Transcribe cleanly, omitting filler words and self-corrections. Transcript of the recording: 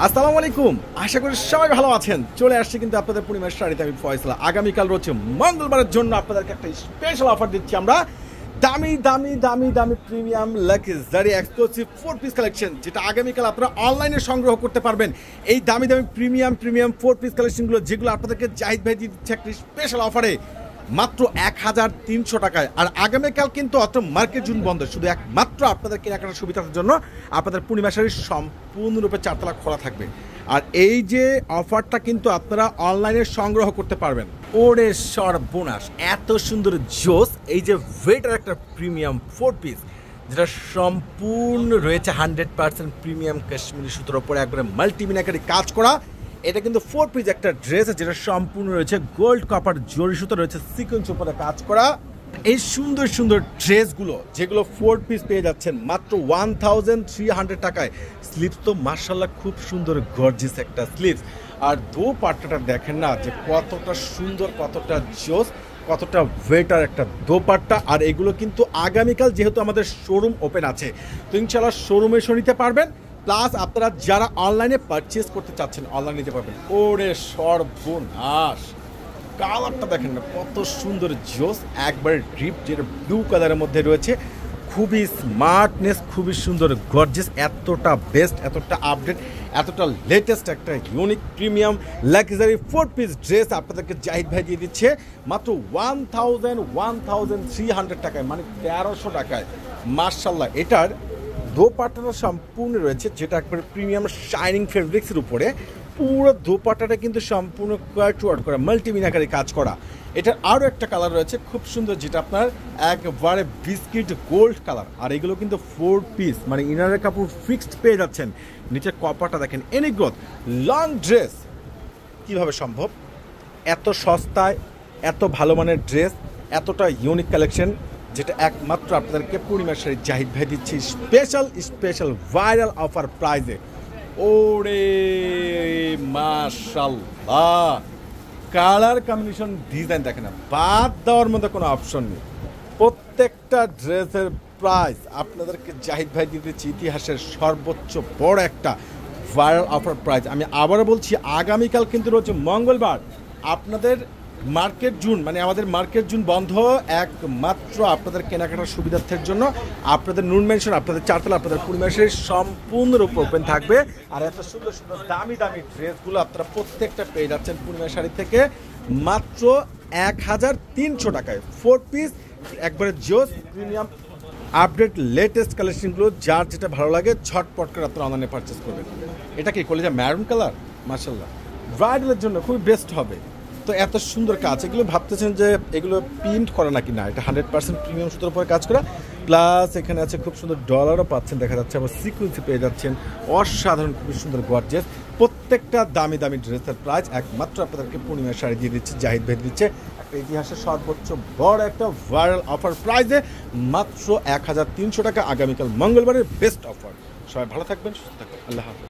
আসসালামু আলাইকুম। আশা করি সবাই ভালো আছেন। চলে আসছি কিন্তু আপনাদের পূর্ণিমার শাড়িতে আমি ফয়সালা। আগামীকাল রয়েছে মঙ্গলবারের জন্য আপনাদেরকে একটা স্পেশাল অফার দিচ্ছি আমরা। দামি দামি দামি দামি premium luxury exclusive 4 piece collection, যেটা আগামীকাল আপনারা অনলাইনে সংগ্রহ করতে পারবেন। এই দামি দামি প্রিমিয়াম 4 পিস কালেকশনগুলো, যেগুলো আপনাদেরকে জাহিদ ভাই দিচ্ছে একটা স্পেশাল অফারে মাত্র 1300 টাকায়। আর আগামীকাল কিন্তু অত মার্কেট জুন বন্ধ, শুধু একমাত্র আপনাদের কেনাকাটার সুবিধার জন্য আপনাদের পূর্ণিমা শাড়ির সম্পূর্ণরূপে 4 তালা খোলা থাকবে। আর এই যে অফারটা কিন্তু আপনারা অনলাইনে সংগ্রহ করতে পারবেন। ওরে সর্বনাশ, এত সুন্দর জোস! এই যে ওয়েটার একটা প্রিমিয়াম 4 পিস, যেটা সম্পূর্ণ রয়েছে 100% প্রিমিয়াম কাশ্মীরি সুতোর উপরে একবারে মাল্টিমিনাকারি কাজ করা। এটা কিন্তু 4 পিস একটা ড্রেস, যেটা সম্পূর্ণ রয়েছে গোল্ড কপার জরি সুতো রয়েছে সিকোয়েন্স উপরে কাজ করা। এই সুন্দর সুন্দর ড্রেসগুলো, যেগুলো 4 পিস পেয়ে যাচ্ছেন মাত্র 1300 টাকায়। স্লিপস তো মার্শাল্লাহ খুব সুন্দর গর্জিয়াস একটা স্লিপস। আর দোপাট্টাটা দেখেন না যে কতটা সুন্দর, কতটা জোস, কতটা ওয়েটার একটা দোপাট্টা। আর এগুলো কিন্তু আগামীকাল যেহেতু আমাদের শোরুম ওপেন আছে, তো ইনশাল্লাহ শোরুমে এসে নিতে পারবেন। প্লাস আপনারা যারা অনলাইনে পারচেস করতে চাচ্ছেন অনলাইনে নিতে পারবেন। ওরে সর্বনাশ, কালারটা দেখেন না কত সুন্দর জোস, একবারে ড্রিপ, যেটা ব্লু কালারের মধ্যে রয়েছে। খুবই স্মার্টনেস, খুবই সুন্দর গর্জিয়াস, এতটা বেস্ট, এতটা আপডেট, এতটা লেটেস্ট একটা unique premium luxury 4 piece dress আপনাদেরকে জাহিদ ভাই দিয়ে দিচ্ছে মাত্র 1300 টাকায়, মানে 1300 টাকায়। মার্শাল্লাহ, এটার দোপাট্টাটা সম্পূর্ণ রয়েছে, যেটা একবারে প্রিমিয়াম শাইনিং ফেব্রিক্সের উপরে। পুরো দোপাট্টাটা কিন্তু সম্পূর্ণ কোয়ার্ট ওয়ার্ক করা, মাল্টিমিনাকারি কাজ করা। এটার আরও একটা কালার রয়েছে খুব সুন্দর, যেটা আপনার একবারে বিস্কিট গোল্ড কালার। আর এগুলো কিন্তু 4 পিস, মানে ইনারের কাপড় ফিক্সড পেয়ে যাচ্ছেন। নিচের কপারটা দেখেন, এনি গ্রোথ লং ড্রেস। কীভাবে সম্ভব এত সস্তায় এত ভালো মানের ড্রেস, এতটা ইউনিক কালেকশন, যেটা একমাত্র আপনাদেরকে পূর্ণিমা শাড়ি জাহিদ ভাই দিচ্ছি স্পেশাল ভাইরাল অফার প্রাইজে। ওরে মাশাআল্লাহ, কালার কম্বিনেশন, ডিজাইন দেখেন না, বাদ দেওয়ার মধ্যে কোনো অপশন নেই। প্রত্যেকটা ড্রেসের প্রাইস আপনাদেরকে জাহিদ ভাই দিয়ে দিচ্ছি ইতিহাসের সর্বোচ্চ বড় একটা ভাইরাল অফার প্রাইস। আমি আবারও বলছি, আগামীকাল কিন্তু রয়েছে মঙ্গলবার, আপনাদের মার্কেট জুন, মানে আমাদের মার্কেট জুন বন্ধ একমাত্র আপনাদের কেনাকাটার সুবিধার্থের জন্য। আপনাদের নুন মেনশন, আপনাদের 4 তালা, আপনাদের পূর্ণিমা শাড়ি সম্পূর্ণরূপে ওপেন থাকবে। আর এত সুন্দর সুন্দর দামি দামি ড্রেসগুলো আপনারা প্রত্যেকটা পেয়ে যাচ্ছেন পূর্ণিমা শাড়ি থেকে মাত্র 1300 টাকায়। 4 পিস একবারে জোস প্রিমিয়াম আপডেট লেটেস্ট কালেকশনগুলো, যার যেটা ভালো লাগে ঝটপট করে আপনারা অনলাইনে পারচেস করবেন। এটা কি কলেজা ম্যারুন কালার, মাশাআল্লাহ ব্রাইডালের জন্য খুবই বেস্ট হবে। তো এত সুন্দর কাজ, এগুলো ভাবতেছেন যে এগুলো প্রিন্ট করা নাকি, না, এটা 100% প্রিমিয়াম সুতোর উপরে কাজ করা। প্লাস এখানে আছে খুব সুন্দর ডলারও পাচ্ছেন দেখা যাচ্ছে, আবার সিকুয়েন্সি পেয়ে যাচ্ছেন, অসাধারণ খুবই সুন্দর গর্জিয়াস। প্রত্যেকটা দামি দামি ড্রেসের প্রাইস একমাত্র আপনাদেরকে পূর্ণিমা শাড়ি দিয়ে দিচ্ছে, জাহিদ ভাই দিচ্ছে একটা ইতিহাসের সর্বোচ্চ বড় একটা ভাইরাল অফার প্রাইজে মাত্র 1300 টাকা। আগামীকাল মঙ্গলবারের বেস্ট অফার। সবাই ভালো থাকবেন, সুস্থ থাকবেন, আল্লাহ হাফেজ।